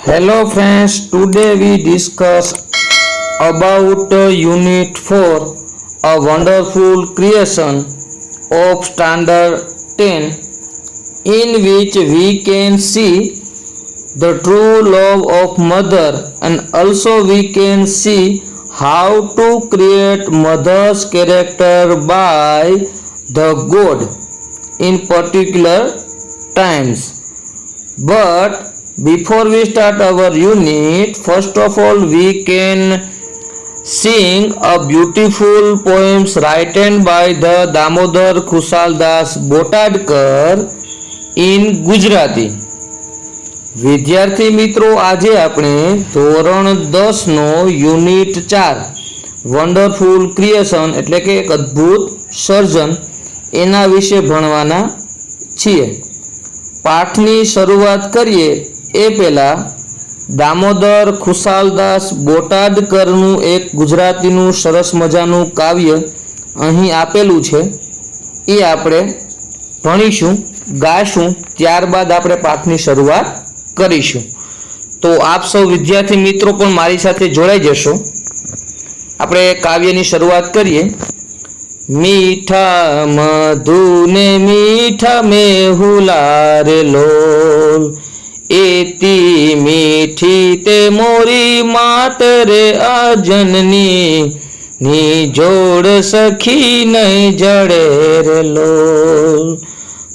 Hello friends, today we discuss about Unit 4, a wonderful creation of Standard 10, in which we can see the true love of mother, and also we can see how to create mother's character by the God in particular times. But before we start our unit, first of all we can sing a beautiful poems written by the Damodar Khushaldas Botadkar in Gujarati. વિદ્યાર્થી મિત્રો, આજે આપણે ધોરણ 10 નો unit 4 wonderful creation એટલે કે એક અદ્ભુત સર્જન એના વિશે ભણવાના છીએ. પાઠની શરૂઆત કરીએ એ પહેલા દામોદર ખુશાલદાસ બોટાદકરનું એક ગુજરાતીનું સરસ મજાનું કાવ્ય અહીં આપેલું છે. એ આપણે ભણીશું, ગાશું, ત્યારબાદ આપણે પાઠની શરૂઆત કરીશું. તો આપ સૌ વિદ્યાર્થી મિત્રો પણ મારી સાથે જોડાઈ જશો. આપણે કાવ્યની શરૂઆત કરીએ. મીઠા મધુને મીઠા મેહુલા રે લોલ, એતી મીઠી તે મોરી માત રે આ જનની, ની જોડ સખી નહીં જડે રે લોલ.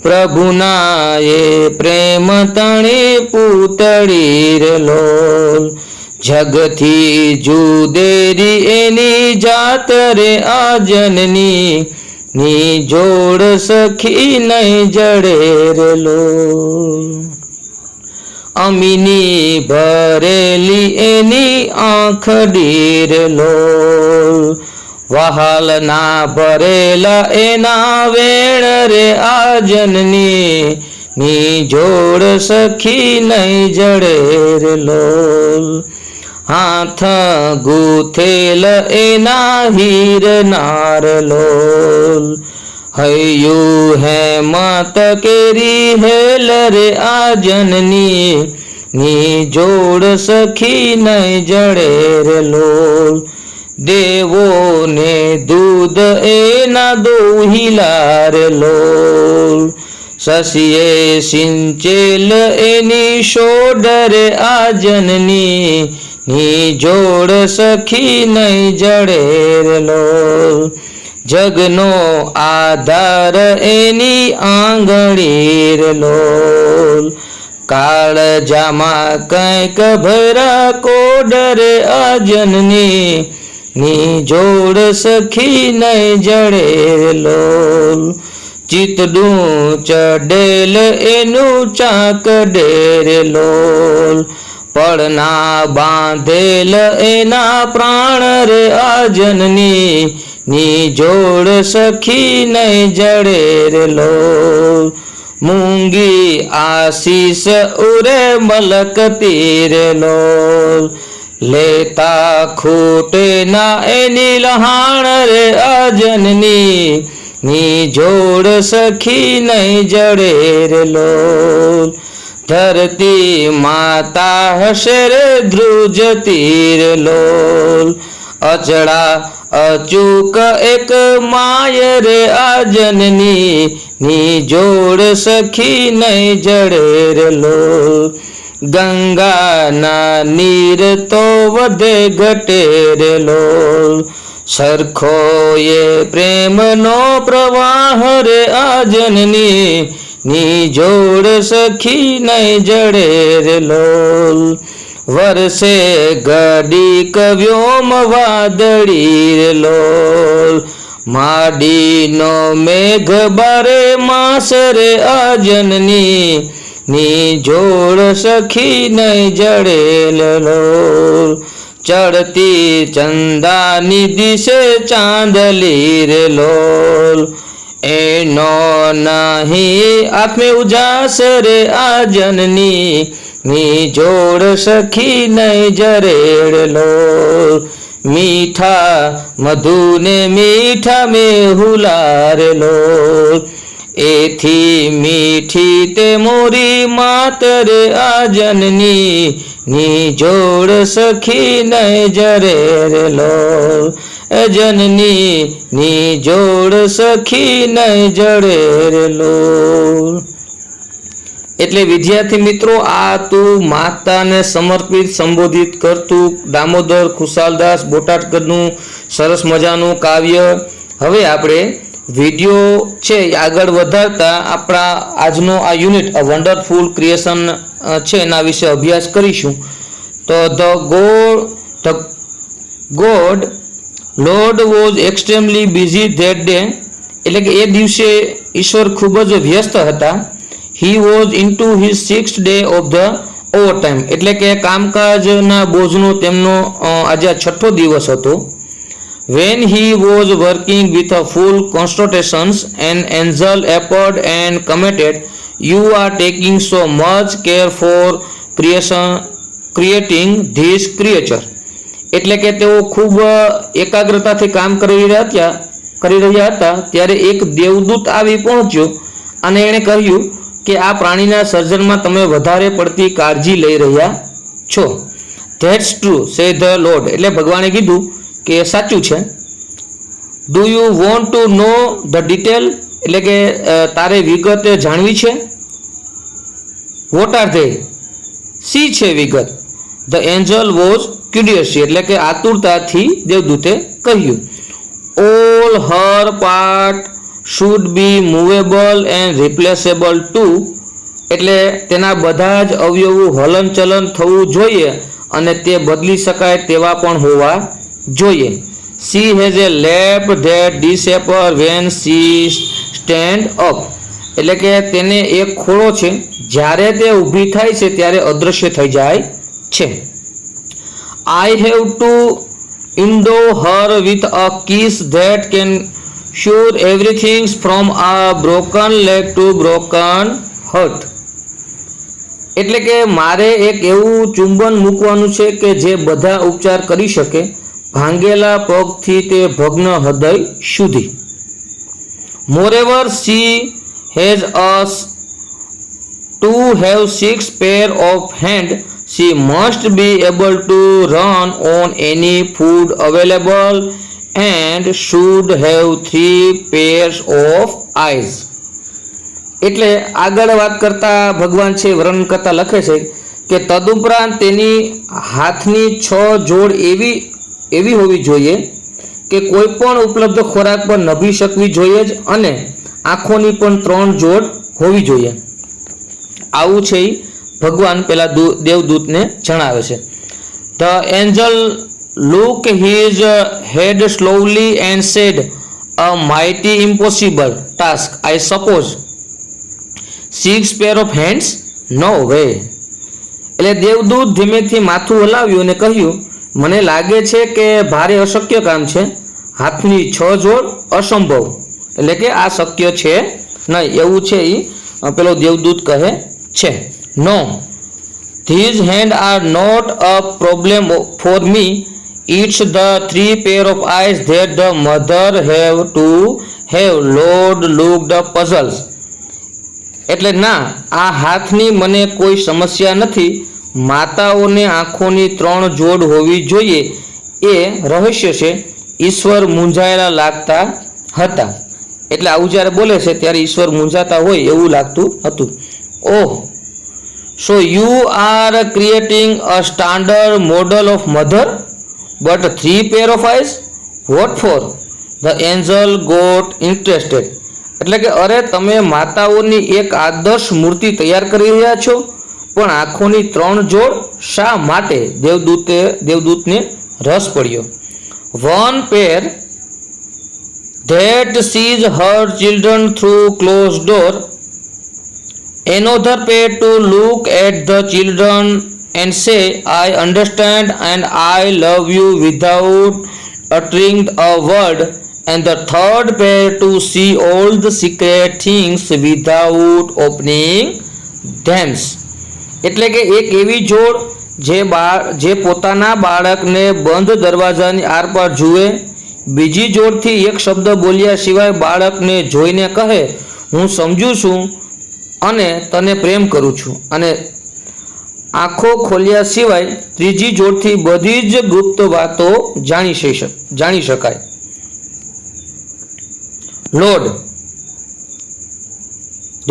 પ્રભુના એ પ્રેમ તણે પૂતળી રે લોલ, જગથી જુદેરી એની જાત રે આ જનની, ની જોડ સખી નહીં જડે રે લોલ. અમીની ભરેલી એની આંખડી રે લોલ, વહાલના ભરેલા એના વેણ રે આ જનની, ની જોડ સખી નહીં જડે રે લોલ. હાથ ગૂથેલ એના હીરના રે લોલ, હૈયું હેમત કેરી હેલ રે આ જનની, ની જોડ સખી નહીં જડે રે લોલ. દેવો ને દૂધ એના દોહિલા રે લોલ, શશીએ સિંચેલ એની શોડ રે આ જનની, ની જોડ સખી નહીં જડે રે લોલ. જગનો આધાર એની આંગળી રે લોલ, કાળજામાં કંઈક ભરા કોડ રે આ જનની, ની જોડ સખી નહીં જડે રે લોલ. ચિતડું ચડેલ એનું ચાકડે રે લોલ, પડના બાંધેલ એના પ્રાણ રે આ જનની, ની જોડ સખી નહીં જડે રે લોલ. મૂંગી આશીષ ઉરે મલકતી રે લોલ, લેતા ખૂટે ના એની લહાણ રે આ જનની, ની જોડ સખી નહીં જડે રે લોલ. ધરતી માતા હશે રે ધ્રુજતી રે લોલ, અચળા અચૂક એક માય રે આ જનની, ની જોડ સખી નહીં જડે રે લોલ. ગંગાના નીર તો વધે ઘટે રે લોલ, સરખો એ પ્રેમનો પ્રવાહ રે આ જનની, ની જોડ સખી નહીં જડે રે લોલ. વરસે ઘડીક વ્યોમ વાદળી રે લોલ, માડીનો મેઘ બારે માસ રે આ જનની, ની જોડ સખી નહીં જડે રે લોલ. ચડતી ચંદાની દિશે ચાંદલી રે લોલ, એનો નહીં આત્મે ઉજાસ રે આ જનની, ની જોડ સખી નહીં જડે રે લોલ. મીઠા મધુને મીઠા મેહુલા રે લોલ, एथी मीठी ते मोरी मात रे आ जननी नी जोड़ सखी नहीं जरे रे लोल जननी नी जोड़ सखी नहीं जड़े रे लोल। એટલે વિદ્યાર્થી મિત્રો આ તું માતાને સમર્પિત સંબોધિત કરતું દામોદર ખુશાલદાસ બોટાદકરનું સરસ મજાનું કાવ્ય। હવે આપણે વિડિયો છે આગળ વધારતા આપણા આજનો આ યુનિટ અ વન્ડરફુલ ક્રિએશન છે એના વિશે અભ્યાસ કરીશું। તો the God lord was extremely busy that day, એટલે કે એ દિવસે ઈશ્વર ખૂબ જ વ્યસ્ત હતા। He was into his 6th day of the overtime, એટલે કે કામકાજના બોજનો તેમનો આજે છઠ્ઠો દિવસ હતો। When he was working with a full concentration, an angel appeared and commented, "You are taking so much care for creating this creature." એટલે કે તેઓ ખૂબ એકાગ્રતાથી કામ કરી રહ્યા હતા ત્યારે એક દેવદૂત આવી પહોંચ્યો અને એણે કહ્યું કે આ પ્રાણીના સર્જનમાં તમે વધારે પડતી કાળજી લઈ રહ્યા છો। That's true said the lord, એટલે ભગવાને કીધું કે સાચું છે। Do you want to know the detail, એટલે કે તારે વિગત જાણવી છે। વોટ આર ધે, સી છે વિગત। ધ એન્જલ વોઝ ક્યુરિયસ, એટલે કે આતુરતાથી દેવદૂતે કહ્યું। All her part should be movable and replaceable too, એટલે તેના બધા જ અવયવો હલનચલન થવું જોઈએ અને તે બદલી શકાય તેવા પણ હોવા જોઈએ। She has a lap that disappear when she stand up, એટલે કે તેને એક ખોળો છે જ્યારે તે ઊભી થાય છે ત્યારે અદૃશ્ય થઈ જાય છે। I have to endow her with a kiss that can sure everything from a broken leg to broken heart, એટલે કે મારે એક એવું ચુંબન મૂકવાનું છે કે જે બધા ઉપચાર કરી શકે, ભાંગેલા પગથી તે ભગ્ન હૃદય સુધી। Moreover, she has us to have 6 pair of hand. She must be able to run on any food available and should have 3 pairs of eyes, એટલે આગળ વાત કરતા ભગવાન છે વર્ણન કરતા લખે છે કે તદુપરાંત તેની હાથની 6 જોડ એવી હોવી જોઈએ કે કોઈ પણ ઉપલબ્ધ ખોરાક પર નભી શકવી જોઈએ જ અને આંખોની પણ 3 જોડ હોવી જોઈએ। આવું છે ભગવાન પેલા દેવદૂતને જણાવે છે। The Angel looked his head slowly and said, "A mighty impossible task, I suppose. 6 pair of hands? No way." એટલે દેવદૂત ધીમેથી માથું હલાવ્યું અને કહ્યું, મને લાગે છે કે ભારે અશક્ય કામ છે, હાથની 6 જોડ અસંભવ, એટલે કે આ શક્ય છે નહીં, એવું છે પેલો દેવદૂત કહે છે। No, these hands are not a problem for me. It's the 3 pair of eyes that the mother have to have. Lord looked puzzled, એટલે ના આ હાથની મને કોઈ સમસ્યા નથી, માતાઓને આંખોની 3 જોડ હોવી જોઈએ એ રહસ્ય છે। ઈશ્વર મૂંઝાયેલા લાગતા હતા, એટલે આવું જ્યારે બોલે છે ત્યારે ઈશ્વર મૂંઝાતા હોય એવું લાગતું હતું। ઓહ, so you are creating a standard model of mother, but 3 pair of eyes? What for? The angel got interested, એટલે કે અરે તમે માતાઓની એક આદર્શ મૂર્તિ તૈયાર કરી રહ્યા છો પણ આંખોની 3 જોડ શા માટે? દેવદૂતને રસ પડ્યો। One pair that sees her children through closed door, another pair to look at the children and say, "I understand and I love you" without uttering a word, and the third pair to see all the secret things without opening them. એટલે કે એક એવી જોડ જે પોતાના બાળકને બંધ દરવાજાની આરપાર જુએ, બીજી જોડથી એક શબ્દ બોલ્યા સિવાય બાળકને જોઈને કહે, હું સમજુ છું અને તને પ્રેમ કરું છું. અને આંખો ખોલ્યા સિવાય ત્રીજી જોડથી બધી જ ગુપ્ત વાતો જાણી શકાય. Lord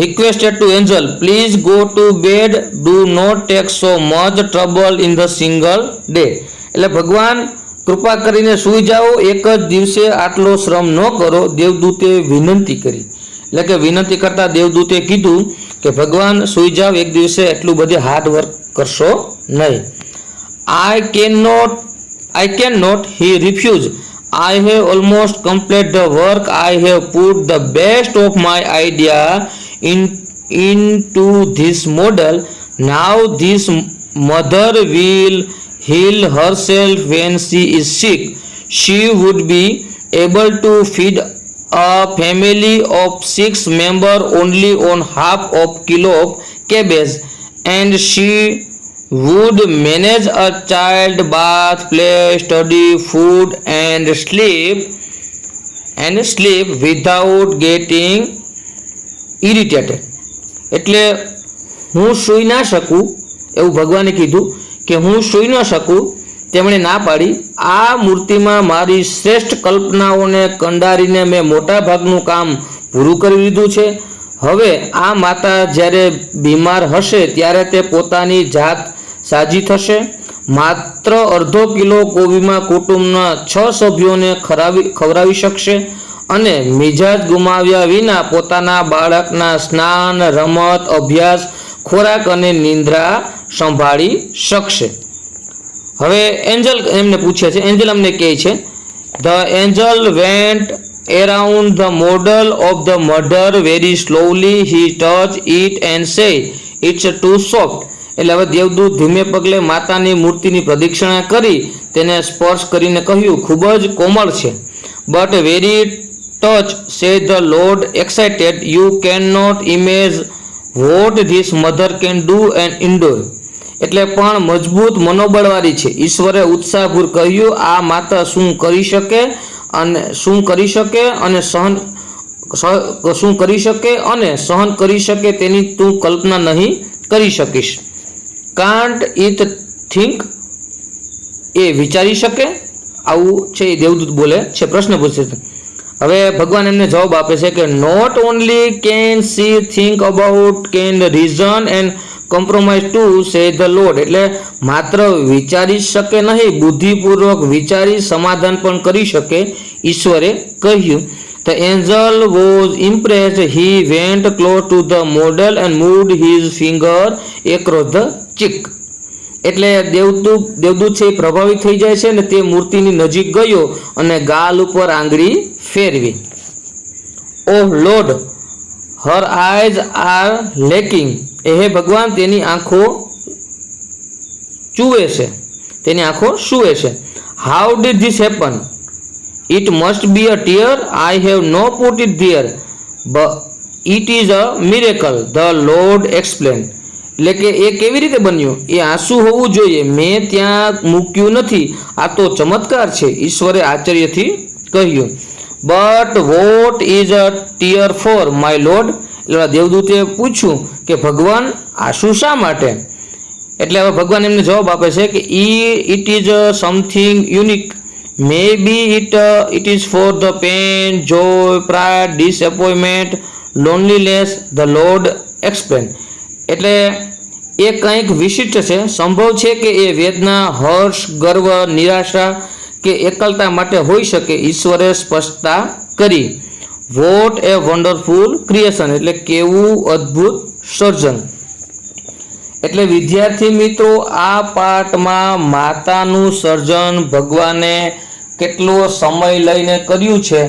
requested to angel, please go to bed, do not take so much trouble in the single day. એટલે ભગવાન કૃપા કરીને સૂઈ જાઓ, એક જ દિવસે આટલો શ્રમ ન કરો, દેવદૂતે વિનંતી કરી. એટલે કે વિનંતી કરતા દેવદૂતે કીધું કે ભગવાન સૂઈ જાઓ, એક દિવસે એટલું બધે હાર્ડ વર્ક કરશો નહીં. I cannot, he refused. I have almost completed the work. I have put the best of my idea into this model. Now this mother will heal herself when she is sick. She would be able to feed a family of 6 members only on half of kilo of cabbage, and she would manage a child, bath, play, study, food and sleep without getting irritated. એટલે હું સૂઈ ના શકું એવું ભગવાને કીધું કે હું સૂઈ ન શકું, તેમણે ના પાડી. આ મૂર્તિમાં મારી શ્રેષ્ઠ કલ્પનાઓને કંડારીને મેં મોટા ભાગનું કામ પૂરું કરી લીધું છે. હવે આ માતા જ્યારે બીમાર હશે ત્યારે તે પોતાની જાત સાજી થશે. માત્ર અડધો કિલો કોબીમાં કુટુંબના 6 સભ્યોને ખવડાવી શકશે અને મિજાજ ગુમાવ્યા વિના પોતાના બાળકના સ્નાન, રમત, અભ્યાસ, ખોરાક અને નિંદ્રા સંભાળી શકશે. હવે એન્જલ એમને પૂછે છે, એન્જલ અમને કહે છે, the Angel vent around the model of the mother very slowly. He touched it and said, it's too soft. એટલે હવે દેવદૂત ધીમે પગલે માતાની મૂર્તિની પ્રદક્ષિણા કરી તેને સ્પર્શ કરીને કહ્યું, ખૂબ જ કોમળ છે. But very touch, said the Lord excited, you cannot imagine what this mother can do and endure. એટલે પણ મજબૂત મનોબળવાળી છે. ઈશ્વરે ઉત્સાહભૂર કહ્યું, આ માતા શું કરી શકે અને સહન કરી શકે તેની તું કલ્પના નહીં કરી શકીશ. કાન્ટ ઇટ થિંક, એ વિચારી શકે? આવું છે એ દેવદૂત બોલે છે, પ્રશ્ન પૂછે છે. હવે ભગવાન એમને જવાબ આપે છે કે not only can she think about, can reason and compromise too, say the lord. એટલે માત્ર વિચારી શકે નહીં, બુદ્ધિપૂર્વક વિચારી સમાધાન પણ કરી શકે, ઈશ્વરે કહ્યું. The angel was impressed. He went close to the model and moved his finger across the cheek. એટલે દેવદૂત છે એ પ્રભાવિત થઈ જાય છે અને તે મૂર્તિની નજીક ગયો અને ગાલ ઉપર આંગળી ફેરવી. Oh Lord, her eyes are leaking. એ હે ભગવાન, તેની આંખો ચૂવે છે, તેની આંખો સૂવે છે. How did this happen? It must be a tear. I have no put it there, but it is a miracle, the Lord explained. એટલે કે એ કેવી રીતે બન્યું? એ આંસુ હોવું જોઈએ, મેં ત્યાં મૂક્યું નથી, આ તો ચમત્કાર છે, ઈશ્વરે આશ્ચર્યથી કહ્યું. But what is a tear for my lord? એટલે દેવદૂતે પૂછ્યું કે ભગવાન આંસુ શા માટે? એટલે હવે ભગવાન એમને જવાબ આપે છે કે it is something unique. Maybe it is for the pain, joy, pride, disappointment, loneliness, the Lord explained. એટલે એ કંઈક વિશિષ્ટ છે, સંભવ છે કે એ વેદના, હર્ષ, ગર્વ, નિરાશા કે એકલતા માટે હોઈ શકે, ઈશ્વરે સ્પષ્ટતા કરી. વોટ એ વન્ડરફુલ ક્રિએશન, એટલે કેવું અદ્ભુત સર્જન. એટલે વિદ્યાર્થી મિત્રો, આ પાઠમાં માતાનું સર્જન ભગવાને કેટલો સમય લઈને કર્યું છે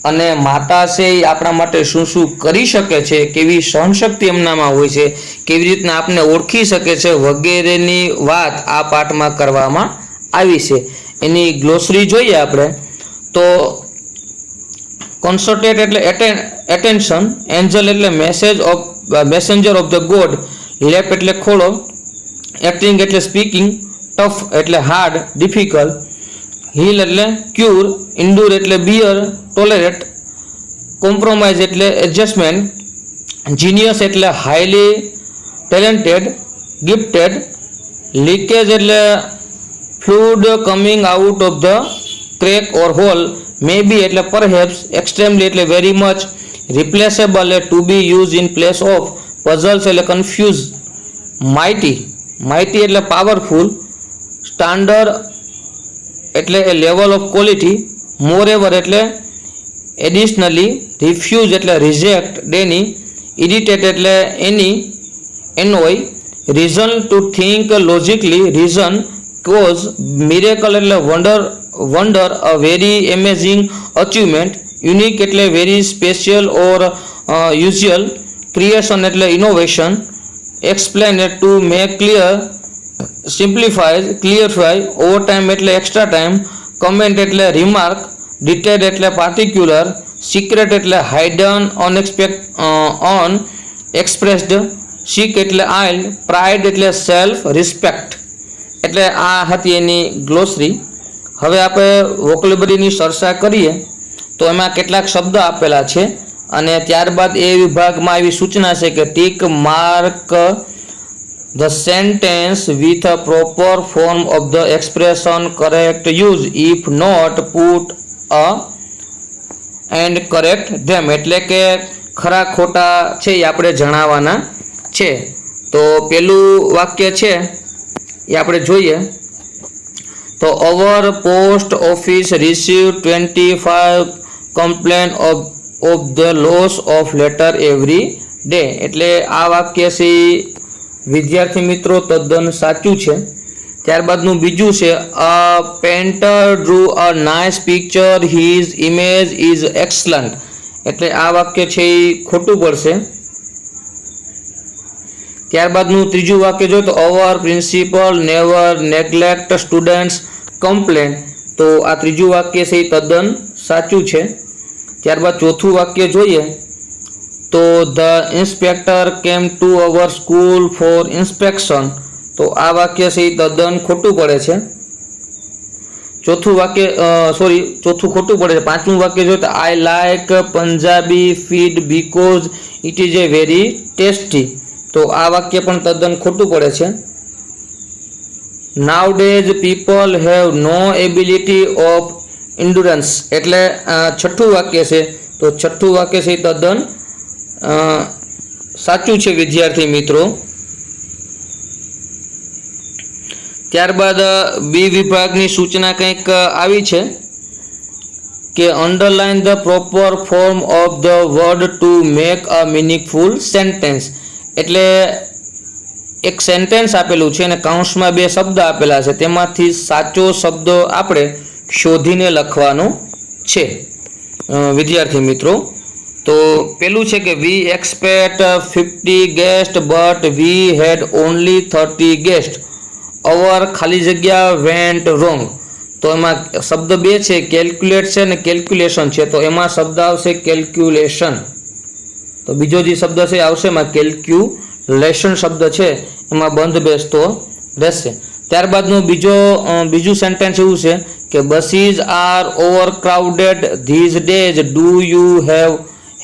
અને માતા છે એ આપણા માટે શું શું કરી શકે છે, કેવી સહનશક્તિ એમનામાં હોય છે, કેવી રીતના આપને ઓળખી શકે છે વગેરેની વાત આ પાઠમાં કરવામાં આવી છે. એની ગ્લોસરી જોઈએ આપણે તો કોન્સન્ટ્રેટ એટલે એટેન્શન, એન્જલ એટલે messenger of the God, lap એટલે ખોળો, એક્ટિંગ એટલે સ્પીકિંગ, ટફ એટલે હાર્ડ, ડિફિકલ્ટ, હીલ એટલે ક્યુર, ઇન્ડુર એટલે બિયર, ટોલરેટ, કોમ્પ્રોમાઇઝ એટલે એડજસ્ટમેન્ટ, જીનિયસ એટલે હાઈલી ટેલેન્ટેડ, ગિફ્ટેડ. લીકેજ એટલે fluid coming out of the crack or hole. May be એટલે પરહેપ્સ. એક્સ્ટ્રીમલી એટલે વેરી મચ. રિપ્લેસેબલ એટલે to be use in place of. Puzzles એટલે confuse. Mighty એટલે powerful. Standard એટલે એ level of quality. Moreover એટલે additionally. Refuse એટલે reject, deny. Irritate એટલે annoy. Reason to think logically, reason. Cause. Miracle એટલે wonder, a very amazing achievement. Unique એટલે very special or usual. Creation એટલે innovation. Explain એટલે to make clear, simplify, clarify. Overtime એટલે extra time. Comment એટલે remark. ડિટેડ એટલે particular. Secret એટલે hidden, unexpressed. Sick એટલે આઇલ. પ્રાઇડ એટલે સેલ્ફ રિસ્પેક્ટ. એટલે આ હતી એની ગ્લોસરી. હવે આપણે વોકેબ્યુલરીની ચર્ચા કરીએ તો એમાં કેટલાક શબ્દ આપેલા છે અને ત્યારબાદ એ વિભાગમાં એવી સૂચના છે કે tick mark the sentence with a proper form of the expression, correct use. If not, put a and correct them. એટલે કે ખરા ખોટા છે એ આપણે જણાવવાના છે. તો પેલું વાક્ય છે એ આપણે જોઈએ તો our post office receive 25 complain of the loss of letter every day. એટલે આ વાક્ય છે વિદ્યાર્થી મિત્રો તદ્દન સાચું છે. ત્યારબાદનું બીજું છે અ painter drew a nice picture, his image is excellent. એટલે આ વાક્ય છે એ ખોટું પડશે. ત્યારબાદનું ત્રીજું વાક્ય જોઈએ તો our principal never neglect students complain. તો આ ત્રીજું વાક્ય છે એ તદ્દન સાચું છે. ત્યારબાદ ચોથું વાક્ય જોઈએ તો the inspector came to our school four inspection. તો આ વાક્ય છે એ તદ્દન ખોટું પડે છે. ચોથું ખોટું પડે છે. પાંચમું વાક્ય જોઈએ તો I like Punjabi feed because it is a very tasty. તો આ વાક્ય પણ તદ્દન ખોટું પડે છે. Nowadays people have no ability of endurance. એટલે છઠ્ઠું વાક્ય છે તો છઠ્ઠું વાક્ય છે તદ્દન સાચું છે વિદ્યાર્થી મિત્રો. ત્યારબાદ બી વિભાગની સૂચના કંઈક આવી છે કે underline the proper form of the word to make a meaningful sentence. એટલે એક સેન્ટેન્સ આપેલું છે અને કૌંસમાં બે શબ્દ આપેલા છે, તેમાંથી સાચો શબ્દ આપણે શોધીને લખવાનો છે વિદ્યાર્થી મિત્રો. તો પેલું છે કે we expect 50 guest but we had only 30 guest. Our ખાલી જગ્યા વેન્ટ રોંગ. તો એમાં શબ્દ બે છે, કેલ્ક્યુલેટ છે અને કેલ્ક્યુલેશન છે. તો એમાં શબ્દ આવશે કેલ્ક્યુલેશન. તો બીજો જે શબ્દ છે આવશે એમાં કેલ્ક્યુલેશન શબ્દ છે એમાં બંધ બેસતો રહેશે. ત્યારબાદનું બીજું સેન્ટેન્સ એવું છે કે buses are over crowded these days do you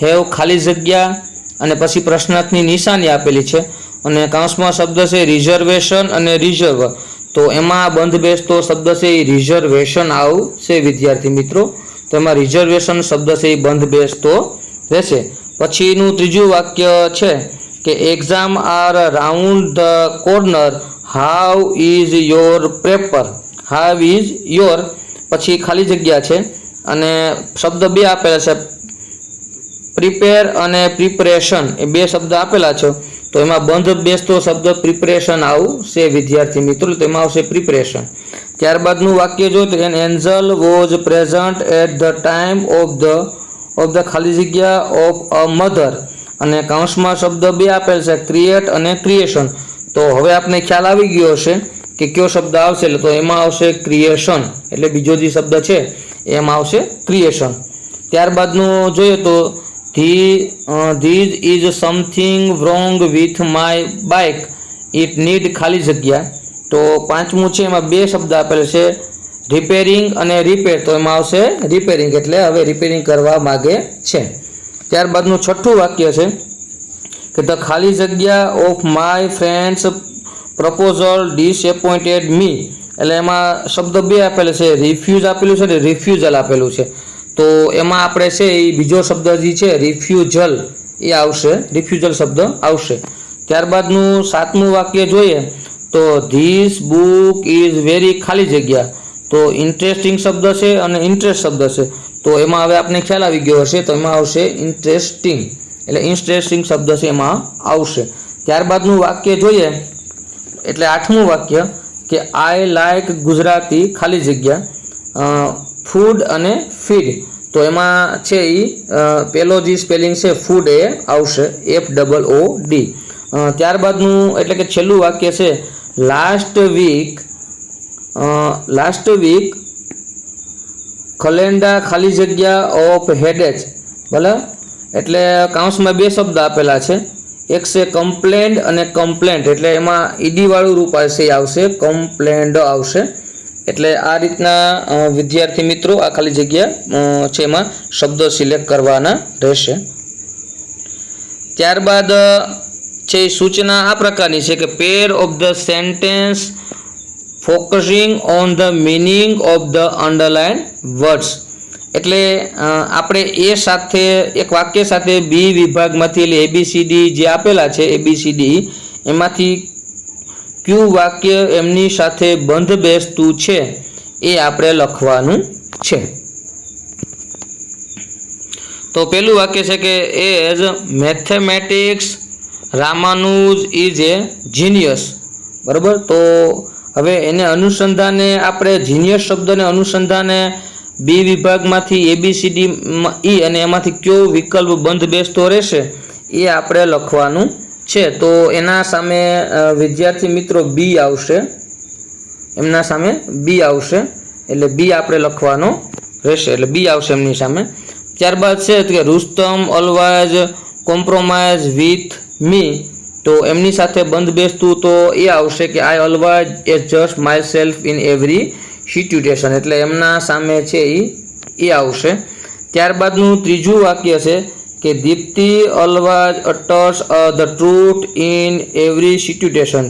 have ખાલી જગ્યા. અને પછી પ્રશ્નાર્થની નિશાની આપેલી છે અને કૌંસમાં શબ્દ છે રિઝર્વેશન અને રિઝર્વ. તો એમાં બંધ બેસતો શબ્દ છે એ રિઝર્વેશન આવશે વિદ્યાર્થી મિત્રો. તો એમાં રિઝર્વેશન શબ્દ છે એ બંધ બેસતો રહેશે. પછીનું ત્રીજું વાક્ય છે કે exam are round the corner, how is your paper. How is your, પછી ખાલી જગ્યા છે અને શબ્દ બે આપેલા છે પ્રિપેર અને પ્રિપરેશન. એ બે શબ્દ આપેલા છે તો એમાં બંધ બેસતો શબ્દ પ્રિપરેશન આવશે વિદ્યાર્થી મિત્રો. તેમાં આવશે પ્રિપરેશન. ત્યારબાદનું વાક્ય જોઈએ તો an angel was present at the time of ધ ખાલી જગ્યા ઓફ અ મધર. અને કૌંસમાં શબ્દ બે આપેલ છે ક્રિએટ અને ક્રિએશન. તો હવે આપને ખ્યાલ આવી ગયો હશે કે કયો શબ્દ આવશે. તો એમાં આવશે ક્રિએશન. એટલે બીજો જે શબ્દ છે એમાં આવશે ક્રિએશન. ત્યારબાદનું જોઈએ તો this is something wrong with my bike, it need ખાલી જગ્યા. તો પાંચમું છે એમાં બે શબ્દ આપેલ છે રિપેરિંગ અને રિપેર. તો એમાં આવશે રિપેરિંગ, એટલે હવે રિપેરિંગ કરવા માગે છે. ત્યારબાદનું છઠ્ઠું વાક્ય છે કે ધ ખાલી જગ્યા of my friends proposal disappointed me, એટલે એમાં શબ્દ બે આપેલા છે, રિફ્યુઝ આપેલું છે ને રિફ્યુઝલ આપેલું છે. તો એમાં આપણે છે એ બીજો શબ્દ જે છે રિફ્યુઝલ એ આવશે, રિફ્યુઝલ શબ્દ આવશે. ત્યારબાદનું 7મું વાક્ય જોઈએ તો ધીસ બુક ઇઝ વેરી ખાલી જગ્યા, તો ઇન્ટરેસ્ટિંગ શબ્દ છે અને ઇન્ટરેસ્ટ શબ્દ છે. તો એમાં હવે આપણે ખ્યાલ આવી ગયો હશે, તો એમાં આવશે ઇન્ટરેસ્ટિંગ, એટલે ઇન્ટરેસ્ટિંગ શબ્દ છે એમાં આવશે. ત્યારબાદનું વાક્ય જોઈએ એટલે 8મું વાક્ય કે આઈ લાઈક ગુજરાતી ખાલી જગ્યા ફૂડ અને ફીડ, તો એમાં છે એ પેલો જે સ્પેલિંગ છે ફૂડ એ આવશે, FOOD. ત્યારબાદનું એટલે કે છેલ્લું વાક્ય છે લાસ્ટ વીક કલેન્ડા ખાલી જગ્યા ઓફ હેડેજ, ભલે એટલે કાઉન્સમાં બે શબ્દ આપેલા છે, એક છે કમ્પ્લેન્ડ અને કમ્પ્લેન્ટ, એટલે એમાં ઈડી વાળું રૂપ આવશે, કમ્પ્લેન્ડ આવશે. એટલે આ રીતના વિદ્યાર્થી મિત્રો આ ખાલી જગ્યા છે એમાં શબ્દો સિલેક્ટ કરવાના રહેશે. ત્યારબાદ છે સૂચના આ પ્રકારની છે કે pair of the sentence focusing on the meaning of the underline words, એટલે આપણે એ સાથે એક વાક્ય સાથે બી વિભાગમાંથી એટલે ABCD જે આપેલા છે ABCD એમાંથી કયું વાક્ય એમની સાથે બંધ બેસતું છે એ આપણે લખવાનું છે. તો પેલું વાક્ય છે કે as mathematics Ramanuj is A genius, બરાબર. તો હવે એને અનુસંધાને આપણે જીનિયસ શબ્દને અનુસંધાને બી વિભાગમાંથી ABCD અને એમાંથી કયો વિકલ્પ બંધ બેસતો રહેશે એ આપણે લખવાનું છે. તો એના સામે વિદ્યાર્થી મિત્રો બી આવશે, એમના સામે બી આવશે, એટલે બી આપણે લખવાનો રહેશે, એટલે બી આવશે એમની સામે. ત્યારબાદ છે કે Rustam always compromise with me, તો એમની સાથે બંધ બેસતું તો એ આવશે કે I always adjust my self in every situation, એટલે એમના સામે છે એ આવશે. ત્યારબાદનું ત્રીજું વાક્ય છે કે Deepti always utters the truth in every situation,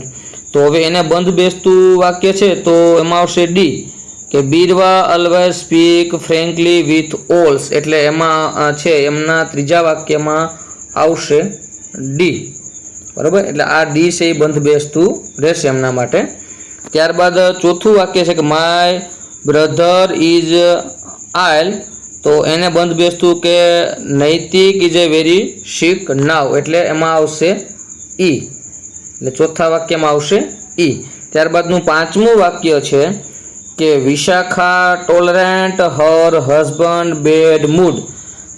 તો હવે એને બંધ બેસતું વાક્ય છે તો એમાં આવશે ડી કે Birva always speak frankly with ઓલ્સ, એટલે એમાં છે એમના ત્રીજા વાક્યમાં આવશે ડી, બરાબર. એટલે આ ડી છે એ બંધ બેસતું રહેશે એમના માટે. ત્યારબાદ ચોથું વાક્ય છે કે માય બ્રધર ઇઝ આઇલ, તો એને બંધ બેસતું કે નૈતિક ઇઝ એ વેરી સિક નાવ, એટલે એમાં આવશે ઈ, એટલે ચોથા વાક્યમાં આવશે ઈ. ત્યારબાદનું પાંચમું વાક્ય છે કે Vishakha tolerant her husband bad mood,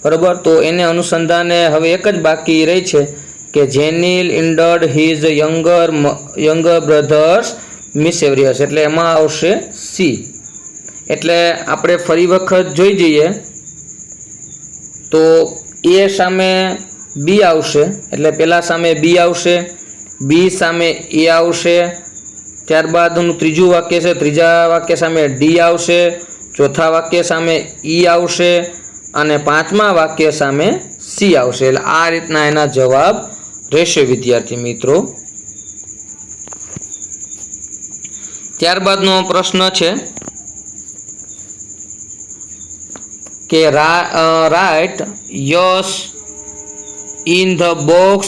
બરાબર. તો એને અનુસંધાને હવે એક જ બાકી રહી છે કે જેનિલ ઇન્ડર્ડ હિઝ યંગર બ્રધર્સ મિસેવરિયસ, એટલે એમાં આવશે સી. એટલે આપણે ફરી વખત જોઈ જઈએ તો એ સામે બી આવશે, એટલે પહેલા સામે બી આવશે, બી સામે એ આવશે. ત્યારબાદનું ત્રીજું વાક્ય છે, ત્રીજા વાક્ય સામે ડી આવશે, ચોથા વાક્ય સામે ઈ આવશે અને પાંચમા વાક્ય સામે સી આવશે. એટલે આ રીતના એના જવાબ રહેશે વિદ્યાર્થી મિત્રો. ત્યારબાદનો પ્રશ્ન છે કે write yes in the box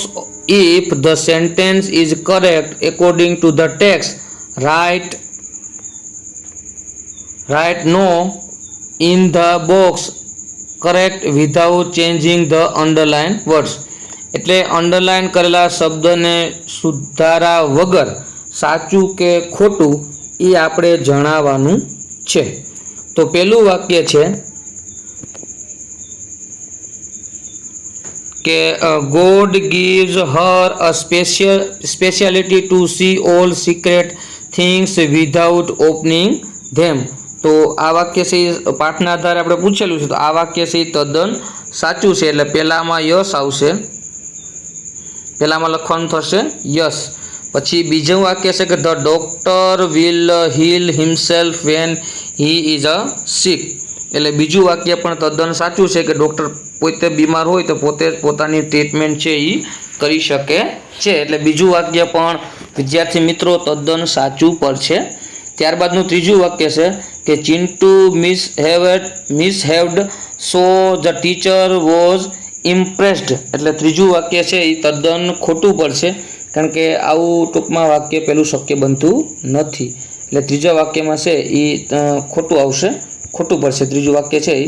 if the sentence is correct according to the text, write no in the box correct without changing the underline words, એટલે અંડરલાઇન કરેલા શબ્દને સુધારા વગર સાચું કે ખોટું એ આપણે જણાવવાનું છે. તો પહેલું વાક્ય છે કે God gives her a speciality to see all secret things without opening them, તો આ વાક્ય છે પાઠના આધારે આપણે પૂછેલું છે, તો આ વાક્ય છે તદ્દન સાચું છે, એટલે પહેલામાં યસ આવશે, પહેલામાં લખવાનું થશે યસ. પછી બીજું વાક્ય છે કે the doctor will heal himself when he is a sick, એટલે બીજું વાક્ય પણ તદ્દન સાચું છે કે ડૉક્ટર પોતે બીમાર હોય તો પોતે પોતાની ટ્રીટમેન્ટ છે એ કરી શકે છે. એટલે બીજું વાક્ય પણ વિદ્યાર્થી મિત્રો તદ્દન સાચું પડશે. ત્યારબાદનું ત્રીજું વાક્ય છે કે ચિંટુ મિસહેવડ સો ધ ટીચર વોઝ ઇમ્પ્રેસ્ડ. એટલે ત્રીજું વાક્ય છે એ તદ્દન ખોટું પડશે, કારણ કે આવું ટૂંકમાં વાક્ય પેલું શક્ય બનતું નથી. એટલે ત્રીજા વાક્યમાં છે એ ખોટું આવશે, ખોટું પડશે. ત્રીજું વાક્ય છે એ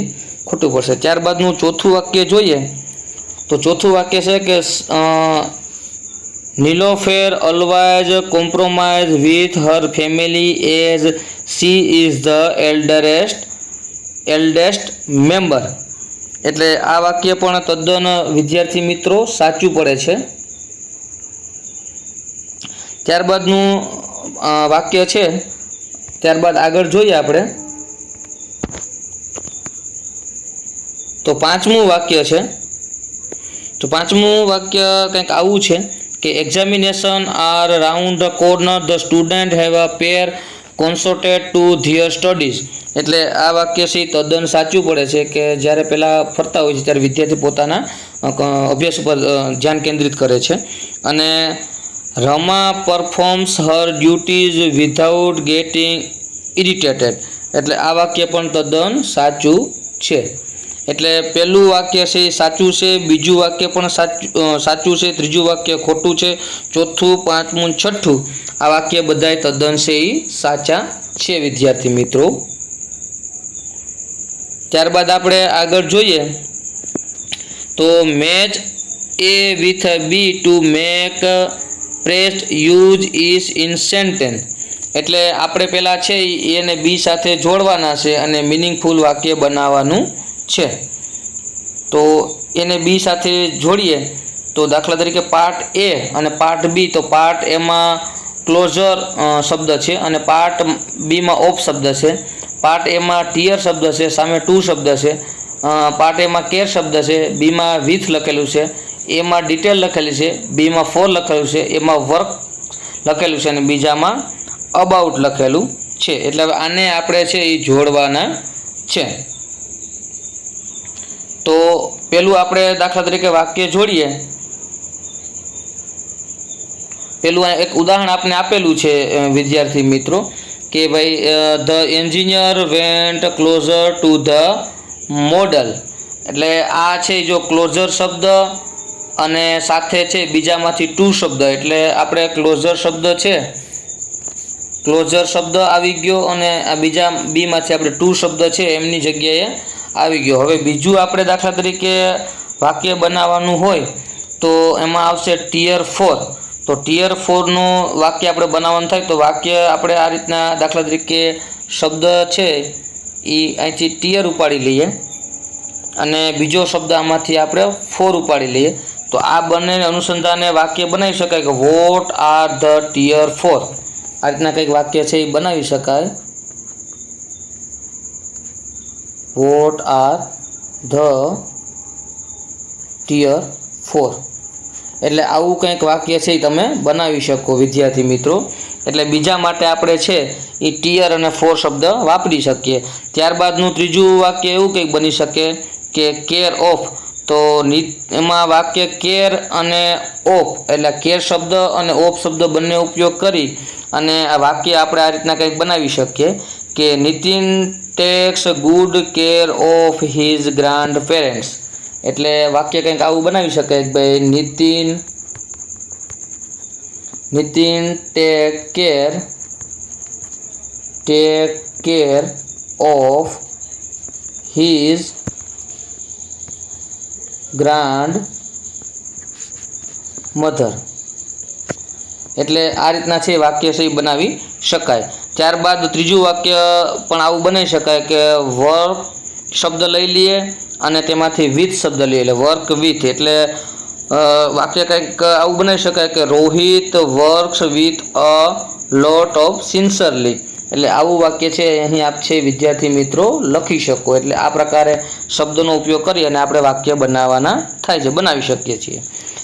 ખોટું પડશે. ત્યારબાદનું ચોથું વાક્ય જોઈએ તો ચોથું વાક્ય છે કે Nilofer always compromise with her family as she is the eldest member. એટલે આ વાક્ય પણ તદ્દન વિદ્યાર્થી મિત્રો સાચું પડે છે. ત્યારબાદનું વાક્ય છે, ત્યારબાદ આગળ જોઈએ આપણે તો પાંચમું વાક્ય છે. તો પાંચમું વાક્ય કંઈક આવું છે કે examination are round the corner the student have a pair concentrate to their studies. એટલે આ વાક્ય છે તદ્દન સાચું પડે છે કે જ્યારે પહેલાં ફરતા હોય છે ત્યારે વિદ્યાર્થી પોતાના અભ્યાસ ઉપર ધ્યાન કેન્દ્રિત કરે છે. અને રમા પરફોર્મ્સ હર ડ્યુટીઝ વિધાઉટ ગેટિંગ ઇરિટેટેડ. એટલે આ વાક્ય પણ તદ્દન સાચું છે. એટલે પહેલું વાક્ય છે એ સાચું છે, બીજું વાક્ય પણ સાચું છે, ત્રીજું વાક્ય ખોટું છે, ચોથું, પાંચમું, છઠ્ઠું આ વાક્ય બધાય તદ્દન છે એ સાચા છે વિદ્યાર્થી મિત્રો. ત્યારબાદ આપણે આગળ જોઈએ તો match A with B to make pressed use is in sentence. એટલે આપણે પહેલાં છે એને બી સાથે જોડવાના છે અને મિનિંગફુલ વાક્ય બનાવવાનું છે. તો એને બી સાથે જોડીએ તો દાખલા તરીકે પાર્ટ એ અને પાર્ટ બી. તો પાર્ટ એમાં ક્લોઝર શબ્દ છે અને પાર્ટ બીમાં ઓફ શબ્દ છે. પાર્ટ એમાં ટીયર શબ્દ છે, સામે ટુ શબ્દ છે. પાર્ટ એમાં કેર શબ્દ છે, બીમાં વિથ લખેલું છે, એમાં ડિટેલ લખેલી છે, બીમાં ફોર લખેલું છે, એમાં વર્ક લખેલું છે અને બીજામાં અબાઉટ લખેલું છે. એટલે હવે આને આપણે છે એ જોડવાના છે. તો પેલું આપણે દાખલા તરીકે વાક્ય જોડીએ. પેલું એક ઉદાહરણ આપણે આપેલું છે વિદ્યાર્થી મિત્રો કે ભાઈ the engineer vent closure to the model. એટલે આ છે જો ક્લોઝર શબ્દ અને સાથે છે બીજામાંથી ટુ શબ્દ. એટલે આપણે ક્લોઝર શબ્દ છે, ક્લોઝર શબ્દ આવી ગયો અને આ બીજા બીમાંથી આપણે ટુ શબ્દ છે એમની જગ્યાએ આવી ગયો. હવે બીજું આપણે દાખલા તરીકે વાક્ય બનાવવાનું હોય તો એમાં આવશે ટીયર 4. તો ટીયર 4નું વાક્ય આપણે બનાવવાનું થાય તો વાક્ય આપણે આ રીતના દાખલા તરીકે શબ્દ છે એ અહીંથી ટીયર ઉપાડી લઈએ અને બીજો શબ્દ આમાંથી આપણે 4 ઉપાડી લઈએ. તો આ બંને અનુસંધાને વાક્ય બનાવી શકાય કે વોટ આર ધ ટીયર 4. આ રીતના કંઈક વાક્ય છે એ બનાવી શકાય. What are the tear 4. એટલે આવું કંઈક વાક્ય છે એ તમે બનાવી શકો વિદ્યાર્થી મિત્રો. એટલે બીજા માટે આપણે છે એ ટીયર અને 4 શબ્દ વાપરી શકીએ. ત્યારબાદનું ત્રીજું વાક્ય એવું કંઈક બની શકે કે કેર ઓફ. તો એમાં વાક્ય કેર અને ઓફ એટલે કેર શબ્દ અને ઓફ શબ્દ બંને ઉપયોગ કરી અને આ વાક્ય આપણે આ રીતના કંઈક બનાવી શકીએ કે Nitin tax good care of his grand parents. એટલે વાક્ય કંઈક આવું બનાવી શકાય કે ભાઈ Nitin take care of his grand mother. એટલે આ રીતના છે વાક્ય છે બનાવી શકાય. ત્યારબાદ ત્રીજું વાક્ય પણ આવું બનાવી શકાય કે વર્ક શબ્દ લઈ લઈએ અને તેમાંથી વિથ શબ્દ લઈએ એટલે વર્ક વિથ. એટલે વાક્ય કંઈક આવું બનાવી શકાય કે Rohit works with a lot of sincerely. એટલે આવું વાક્ય છે અહીં આપ છે વિદ્યાર્થી મિત્રો લખી શકો. એટલે આ પ્રકારે શબ્દોનો ઉપયોગ કરી અને આપણે વાક્ય બનાવવાના થાય છે, બનાવી શકીએ છીએ.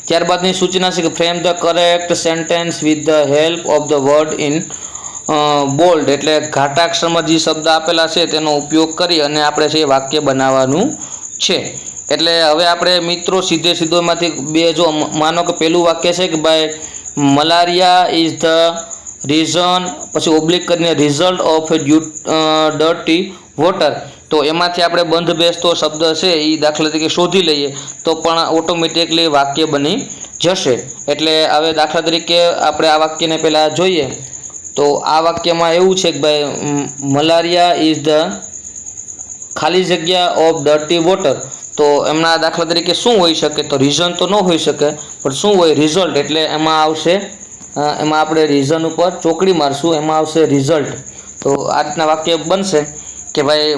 ત્યારબાદની સૂચના છે કે frame the correct sentence with the help of the word in bold. એટલે ઘાટાક્ષરમાં જે શબ્દ આપેલા છે તેનો ઉપયોગ કરી અને આપણે છે વાક્ય બનાવવાનું છે. એટલે હવે આપણે મિત્રો સીધો એમાંથી બે જો માનો કે પહેલું વાક્ય છે કે ભાઈ મલેરિયા ઇઝ ધ રીઝન પછી ઓબ્લિક કરીને રિઝલ્ટ ઓફ ડર્ટી વોટર, તો એમાંથી આપણે બંધ બેસતો શબ્દ છે એ દાખલા તરીકે શોધી લઈએ તો પણ ઓટોમેટિકલી વાક્ય બની જશે. એટલે હવે દાખલા તરીકે આપણે આ વાક્યને પહેલાં જોઈએ તો આ વાક્યમાં એવું છે કે ભાઈ મલેરિયા ઇઝ ધ ખાલી જગ્યા ઓફ ડર્ટી વોટર, તો એમના દાખલા તરીકે શું હોઈ શકે, તો રીઝન તો ન હોઈ શકે પણ શું હોય રિઝલ્ટ, એટલે એમાં આવશે એમાં આપણે રીઝન ઉપર ચોકડી મારશું, એમાં આવશે રિઝલ્ટ. તો આ રીતના વાક્ય બનશે કે ભાઈ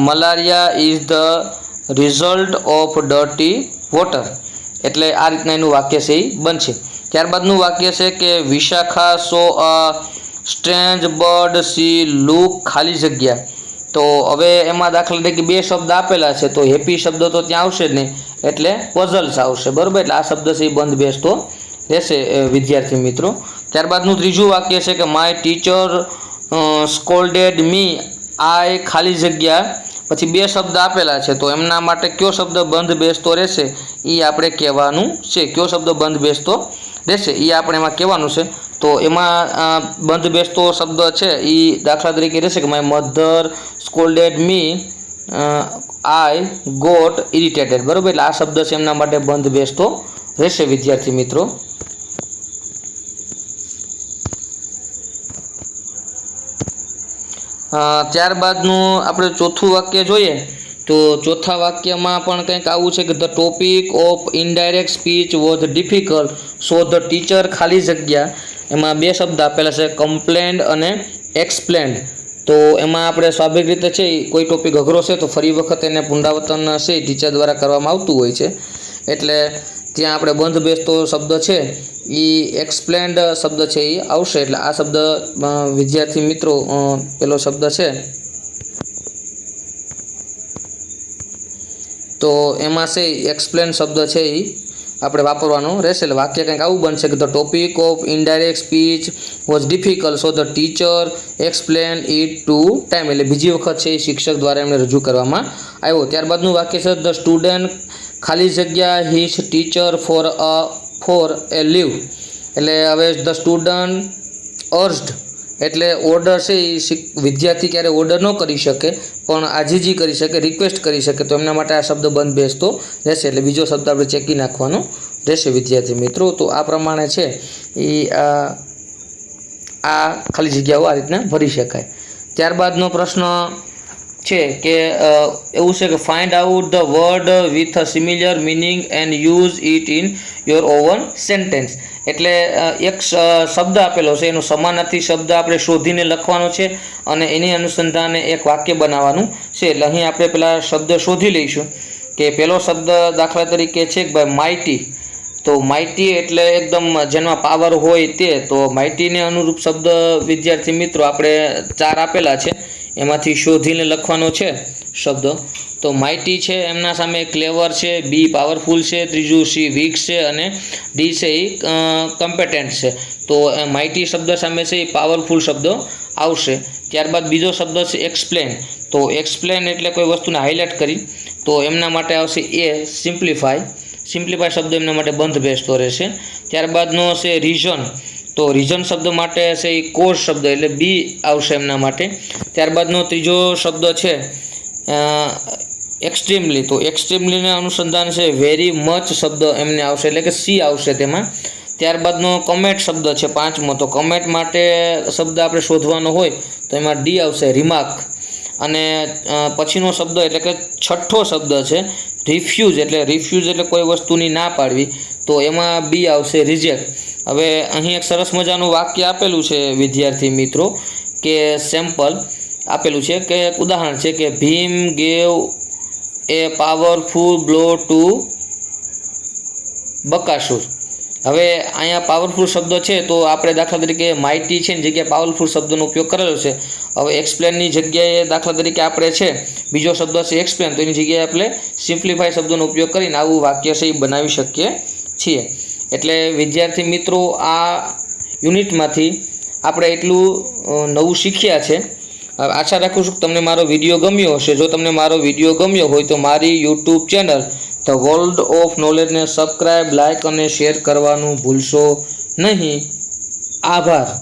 malaria is the result of dirty water, એટલે આ રીતના એનું વાક્ય છે એ બનશે. ત્યારબાદનું વાક્ય છે કે વિશાખા સો અ સ્ટ્રેન્જ બર્ડ સી લુક ખાલી જગ્યા, તો હવે એમાં દાખલા તરીકે બે શબ્દ આપેલા છે તો હેપી શબ્દ તો ત્યાં આવશે જ નહીં એટલે પઝલ્સ આવશે, બરાબર. એટલે આ શબ્દ છે એ બંધ બેસતો રહેશે વિદ્યાર્થી મિત્રો. ત્યારબાદનું ત્રીજું વાક્ય છે કે માય ટીચર સ્કોલ્ડેડ મી આઈ ખાલી જગ્યા, પછી બે શબ્દ આપેલા છે તો એમના માટે કયો શબ્દ બંધ બેસતો રહેશે એ આપણે કહેવાનું છે. કયો શબ્દ બંધ બેસતો રહેશે એ આપણે એમાં કહેવાનું છે. તો એમાં બંધ બેસતો શબ્દ છે એ દાખલા તરીકે રહેશે કે my mother scolded me I got irritated, બરાબર. એટલે આ શબ્દ છે એમના માટે બંધ બેસતો રહેશે વિદ્યાર્થી મિત્રો. ત્યારબાદનું આપણે ચોથું વાક્ય જોઈએ તો ચોથા વાક્યમાં પણ કંઈક આવું છે કે the topic of indirect speech was difficult so the teacher ખાલી જગ્યા, એમાં બે શબ્દ આપેલા છે કમ્પ્લેન્ડ અને એક્સપ્લેન્ડ. તો એમાં આપણે સ્વાભાવિક રીતે છે કોઈ ટોપિક અઘરો છે તો ફરી વખત એને પુનરાવર્તન છે ટીચર દ્વારા કરવામાં આવતું હોય છે, એટલે ત્યાં આપણે બંધ બેસતો શબ્દ છે એ એક્સપ્લેન્ડ શબ્દ છે એ આવશે. એટલે આ શબ્દ વિદ્યાર્થી મિત્રો પેલો શબ્દ છે તો એમાં છે એક્સપ્લેન શબ્દ છે એ આપણે વાપરવાનું રહેશે. એટલે વાક્ય કંઈક આવું બનશે કે the topic of indirect speech was difficult so the teacher explain it to time, એટલે બીજી વખત છે એ શિક્ષક દ્વારા એમને રજૂ કરવામાં આવ્યો. ત્યારબાદનું વાક્ય છે ધ સ્ટુડન્ટ ખાલી જગ્યા his teacher for a leave, એટલે હવે ધ સ્ટુડન્ટ અર્જડ એટલે ઓર્ડર છે એ વિદ્યાર્થી ક્યારે ઓર્ડર ન કરી શકે પણ આજીજી કરી શકે, રિક્વેસ્ટ કરી શકે, તો એમના માટે આ શબ્દ બંધ બેસતો રહેશે. એટલે બીજો શબ્દ આપણે ચેકી નાખવાનો રહેશે વિદ્યાર્થી મિત્રો. તો આ પ્રમાણે છે એ આ ખાલી જગ્યાઓ આ રીતના ભરી શકાય. ત્યારબાદનો પ્રશ્ન છે કે એવું છે કે find out the word with a similar meaning and use it in your oven sentence, એટલે એક શબ્દ આપેલો છે એનો સમાનાર્થી શબ્દ આપણે શોધીને લખવાનો છે અને એની અનુસંધાને એક વાક્ય બનાવવાનું છે. એટલે અહીં આપણે પેલા શબ્દ શોધી લઈશું કે પહેલો શબ્દ દાખલા તરીકે છે કે ભાઈ માઇટી, તો માઇટી એટલે એકદમ જેમાં પાવર હોય તે, તો માઇટીને અનુરૂપ શબ્દ વિદ્યાર્થી મિત્રો આપણે 4 આપેલા છે એમાંથી શોધીને લખવાનો છે શબ્દ. તો માઇટી છે એમના સામે ક્લેવર છે, બી પાવરફુલ છે, ત્રીજું સી વીક છે અને ડી છે એ કમ્પેટન્ટ છે. તો માઇટી શબ્દ સામે છે એ પાવરફુલ શબ્દ આવશે. ત્યારબાદ બીજો શબ્દ છે એક્સપ્લેન, તો એક્સપ્લેન એટલે કોઈ વસ્તુને હાઇલાઇટ કરી, તો એમના માટે આવશે એ સિમ્પ્લિફાય શબ્દ એમના માટે બંધ બેસતો રહેશે. ત્યારબાદનો છે રીઝન, તો રીઝન શબ્દ માટે છે એ કોઝ શબ્દ એટલે બી આવશે એમના માટે. ત્યારબાદનો ત્રીજો શબ્દ છે એક્સ્ટ્રીમલી, તો એક્સ્ટ્રીમલીને અનુસંધાન છે વેરી મચ શબ્દ એમને આવશે એટલે કે સી આવશે તેમાં. ત્યારબાદનો કમેન્ટ શબ્દ છે પાંચમો, તો કમેન્ટ માટે શબ્દ આપણે શોધવાનો હોય તો એમાં ડી આવશે રિમાર્ક. અને પછીનો શબ્દ એટલે કે છઠ્ઠો શબ્દ છે રિફ્યુઝ, એટલે કોઈ વસ્તુની ના પાડવી, તો એમાં બી આવશે રિજેક્ટ. હવે અહીં એક સરસ મજાનું વાક્ય આપેલું છે વિદ્યાર્થી મિત્રો કે સેમ્પલ આપેલું છે કે ઉદાહરણ છે કે ભીમ ગેવ એ પાવરફુલ બ્લો ટુ બકાસુર. હવે અહીંયા પાવરફુલ શબ્દ છે તો આપણે દાખલા તરીકે માઇટી છે ની જગ્યાએ પાવરફુલ શબ્દનો ઉપયોગ કરેલો છે. હવે એક્સપ્લેનની જગ્યાએ દાખલા તરીકે આપણે છે બીજો શબ્દ છે એક્સપ્લેન, તો એની જગ્યાએ આપણે સિમ્પ્લિફાય શબ્દનો ઉપયોગ કરીને આવું વાક્ય છે એ બનાવી શકીએ છીએ. એટલે વિદ્યાર્થી મિત્રો આ યુનિટમાંથી આપણે એટલું નવું શીખ્યા છે. આશા રાખું છું કે તમને મારો વિડીયો ગમ્યો હશે. જો તમને મારો વિડીયો ગમ્યો હોય તો મારી YouTube channel the world of નોલેજને સબસ્ક્રાઈબ, લાઇક અને શેર કરવાનું ભૂલશો નહીં. આભાર.